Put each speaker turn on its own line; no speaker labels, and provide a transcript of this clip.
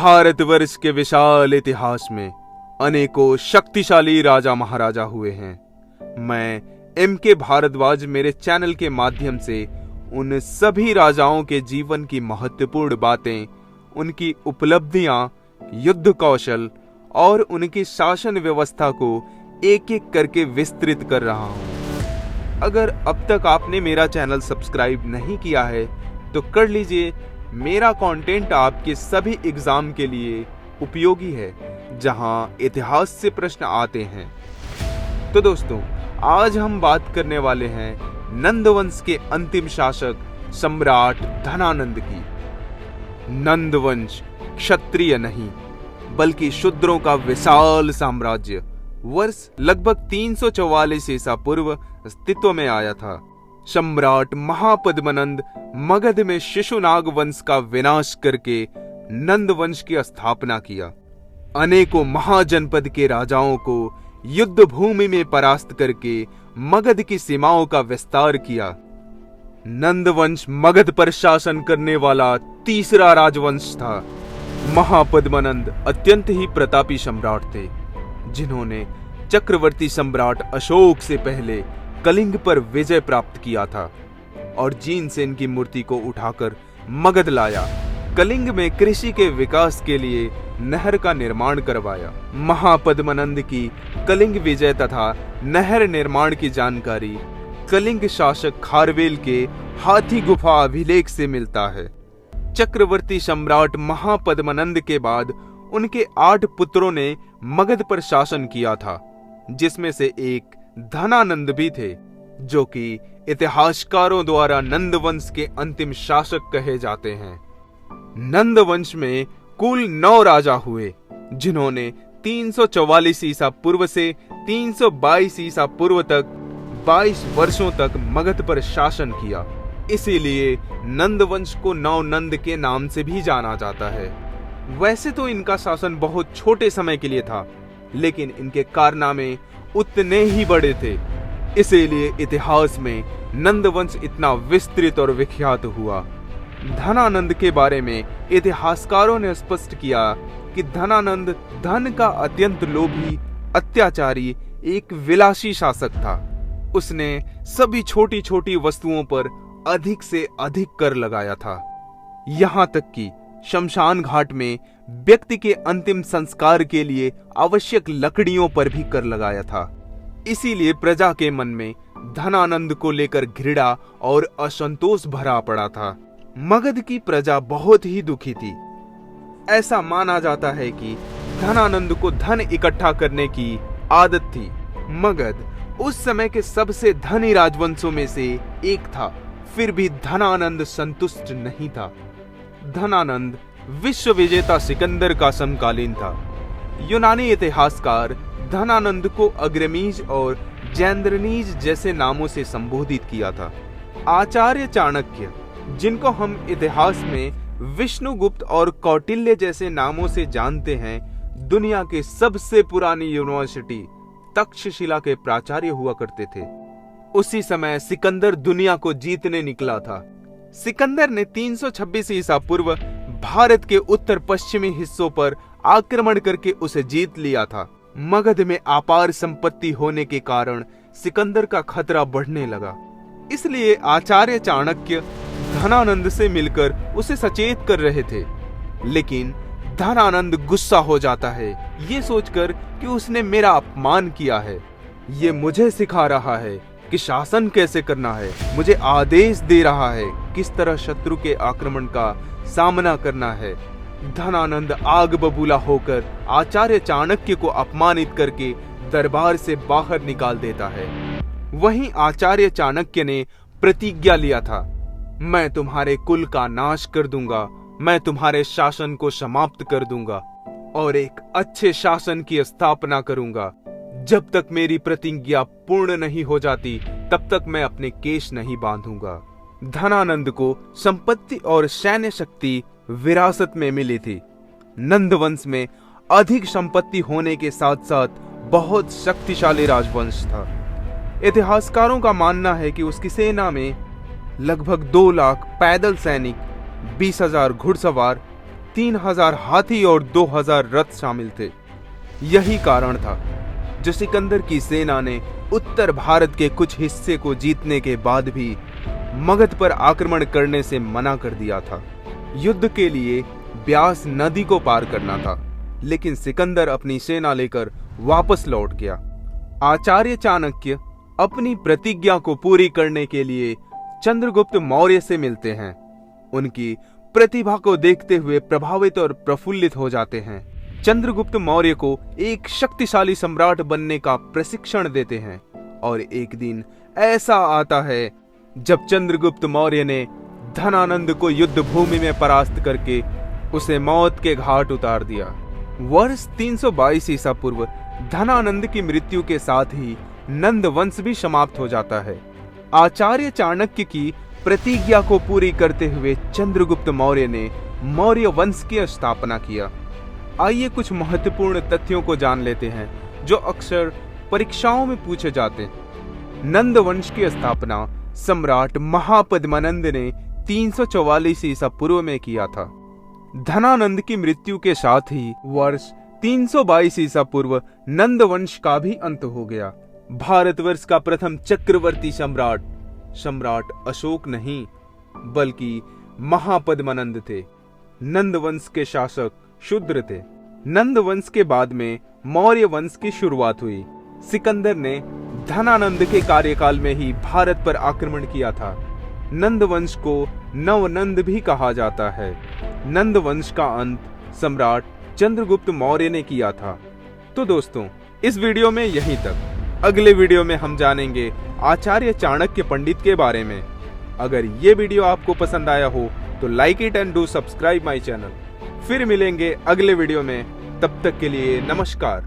भारतवर्ष के विशाल इतिहास में अनेकों शक्तिशाली राजा महाराजा हुए हैं। मैं M.K. भारद्वाज मेरे चैनल के माध्यम से उन सभी राजाओं के जीवन की महत्वपूर्ण बातें, उनकी उपलब्धियां, युद्ध कौशल और उनकी शासन व्यवस्था को एक एक करके विस्तृत कर रहा हूं। अगर अब तक आपने मेरा चैनल सब्सक्राइब नहीं किया है तो कर लीजिए। मेरा कंटेंट आपके सभी एग्जाम के लिए उपयोगी है, जहां इतिहास से प्रश्न आते हैं। तो दोस्तों, आज हम बात करने वाले हैं नंद वंश के अंतिम शासक सम्राट धनानंद की। नंद वंश क्षत्रिय नहीं बल्कि शूद्रों का विशाल साम्राज्य वर्ष लगभग 344 ईसा पूर्व अस्तित्व में आया था। सम्राट महापद्मनंद मगध में शिशुनाग वंश का विनाश करके नंद वंश की स्थापना किया। अनेकों महाजनपद के राजाओं को युद्ध भूमि में परास्त करके मगध की सीमाओं का विस्तार किया। नंद वंश मगध पर शासन करने वाला तीसरा राजवंश था। महापद्मनंद अत्यंत ही प्रतापी सम्राट थे, जिन्होंने चक्रवर्ती सम्राट अशोक से पहले कलिंग पर विजय प्राप्त किया था और जीनसेन की मूर्ति को उठाकर मगध लाया। कलिंग में कृषि के विकास के लिए नहर का निर्माण करवाया। महापद्मनंद की कलिंग विजय तथा नहर निर्माण की जानकारी कलिंग शासक खारवेल के हाथी गुफा अभिलेख से मिलता है। चक्रवर्ती सम्राट महापद्मनंद के बाद उनके 8 पुत्रों ने मगध पर शासन किया था, जिसमें से एक धनानंद भी थे, जो कि इतिहासकारों द्वारा नंद वंश के अंतिम शासक कहे जाते हैं। नंद वंश में कुल 9 राजा हुए, जिन्होंने 344 ईसा पूर्व से 322 ईसा पूर्व तक 22 वर्षों तक मगध पर शासन किया। इसीलिए नंद वंश को नवनंद के नाम से भी जाना जाता है। वैसे तो इनका शासन बहुत छोटे समय के लिए था, लेकिन इनके कारनामे उतने ही बड़े थे। इसीलिए इतिहास में नंद वंश इतना विस्तृत और विख्यात हुआ। धनानंद के बारे में इतिहासकारों ने स्पष्ट किया कि धनानंद धन का अत्यंत लोभी, अत्याचारी, एक विलासी शासक था। उसने सभी छोटी छोटी वस्तुओं पर अधिक से अधिक कर लगाया था। यहाँ तक कि शमशान घाट में व्यक्ति के अंतिम संस्कार के लिए आवश्यक लकड़ियों पर भी कर लगाया था। इसीलिए प्रजा के मन में धनानंद को लेकर घृणा और असंतोष भरा पड़ा था। मगध की प्रजा बहुत ही दुखी थी। ऐसा माना जाता है कि धनानंद को धन इकट्ठा करने की आदत थी। मगध उस समय के सबसे धनी राजवंशों में से एक था, फिर भी धनानंद संतुष्ट नहीं था। धनानंद विश्व विजेता सिकंदर का समकालीन था। यूनानी इतिहासकार धनानंद को अग्रमीज और जैंद्रनीज जैसे नामों से संबोधित किया था। आचार्य चाणक्य, जिनको हम इतिहास में विष्णुगुप्त और कौटिल्य जैसे नामों से जानते हैं, दुनिया के सबसे पुरानी यूनिवर्सिटी तक्षशिला के प्राचार्य हुआ करते थे। उसी समय सिकंदर दुनिया को जीतने निकला था। सिकंदर ने 326 ईसा पूर्व भारत के उत्तर पश्चिमी हिस्सों पर आक्रमण करके उसे जीत लिया था। मगध में अपार संपत्ति होने के कारण सिकंदर का खतरा बढ़ने लगा। इसलिए आचार्य चाणक्य धनानंद से मिलकर उसे सचेत कर रहे थे, लेकिन धनानंद गुस्सा हो जाता है, ये सोचकर कि उसने मेरा अपमान किया है, ये मुझे सिखा रहा है कि शासन कैसे करना है, मुझे आदेश दे रहा है किस तरह शत्रु के आक्रमण का सामना करना है। धनानंद आग बबूला होकर आचार्य चाणक्य को अपमानित करके दरबार से बाहर निकाल देता है। वहीं आचार्य चाणक्य ने प्रतिज्ञा लिया था, मैं तुम्हारे कुल का नाश कर दूंगा, मैं तुम्हारे शासन को समाप्त कर दूंगा और एक अच्छे शासन की स्थापना करूंगा। जब तक मेरी प्रतिज्ञा पूर्ण नहीं हो जाती, तब तक मैं अपने केश नहीं बांधूंगा। धनानंद को संपत्ति और सैन्य शक्ति विरासत में मिली थी। नंद वंश में अधिक संपत्ति होने के साथ साथ बहुत शक्तिशाली राजवंश था। इतिहासकारों का मानना है कि उसकी सेना में लगभग 2 लाख पैदल सैनिक, 20,000 घुड़सवार 3000 हाथी और 2000 रथ शामिल थे। यही कारण था जो सिकंदर की सेना ने उत्तर भारत के कुछ हिस्से को जीतने के बाद भी मगध पर आक्रमण करने से मना कर दिया था। युद्ध के लिए ब्यास नदी को पार करना था, लेकिन सिकंदर अपनी सेना लेकर वापस लौट गया। आचार्य चाणक्य अपनी प्रतिज्ञा को पूरी करने के लिए चंद्रगुप्त मौर्य से मिलते हैं। उनकी प्रतिभा को देखते हुए प्रभावित और प्रफुल्लित हो जाते हैं। चंद्रगुप्त मौर्य को एक शक्तिशाली सम्राट बनने का प्रशिक्षण देते हैं और एक दिन ऐसा आता है जब चंद्रगुप्त मौर्य ने धनानंद को युद्ध भूमि में परास्त करके उसे मौत के घाट उतार दिया। वर्ष 322 ईसा पूर्व धनानंद की मृत्यु के साथ ही नंद वंश भी समाप्त हो जाता है। आचार्य चाणक्य की प्रतिज्ञा को पूरी करते हुए चंद्रगुप्त मौर्य ने मौर्य वंश की स्थापना किया। आइए कुछ महत्वपूर्ण तथ्यों को जान लेते हैं जो अक्सर परीक्षाओं में पूछे जाते हैं। नंद वंश की स्थापना सम्राट महापद्मानंद ने 344 ईसा पूर्व में किया था। धनानंद की मृत्यु के साथ ही वर्ष 322 ईसा पूर्व नंद वंश का भी अंत हो गया। भारतवर्ष का प्रथम चक्रवर्ती सम्राट अशोक नहीं बल्कि महापद्मानंद थे। नंद वंश के शासक शूद्र थे। नंद वंश के बाद में मौर्य वंश की शुरुआत हुई। सिकंदर ने धनानंद के कार्यकाल में ही भारत पर आक्रमण किया था। नंद वंश को नवनंद भी कहा जाता है। नंद वंश का अंत सम्राट चंद्रगुप्त मौर्य ने किया था। तो दोस्तों, इस वीडियो में यहीं तक। अगले वीडियो में हम जानेंगे आचार्य चाणक्य पंडित के बारे में। अगर ये वीडियो आपको पसंद आया हो तो like it and do subscribe my channel. फिर मिलेंगे अगले वीडियो में, तब तक के लिए नमस्कार।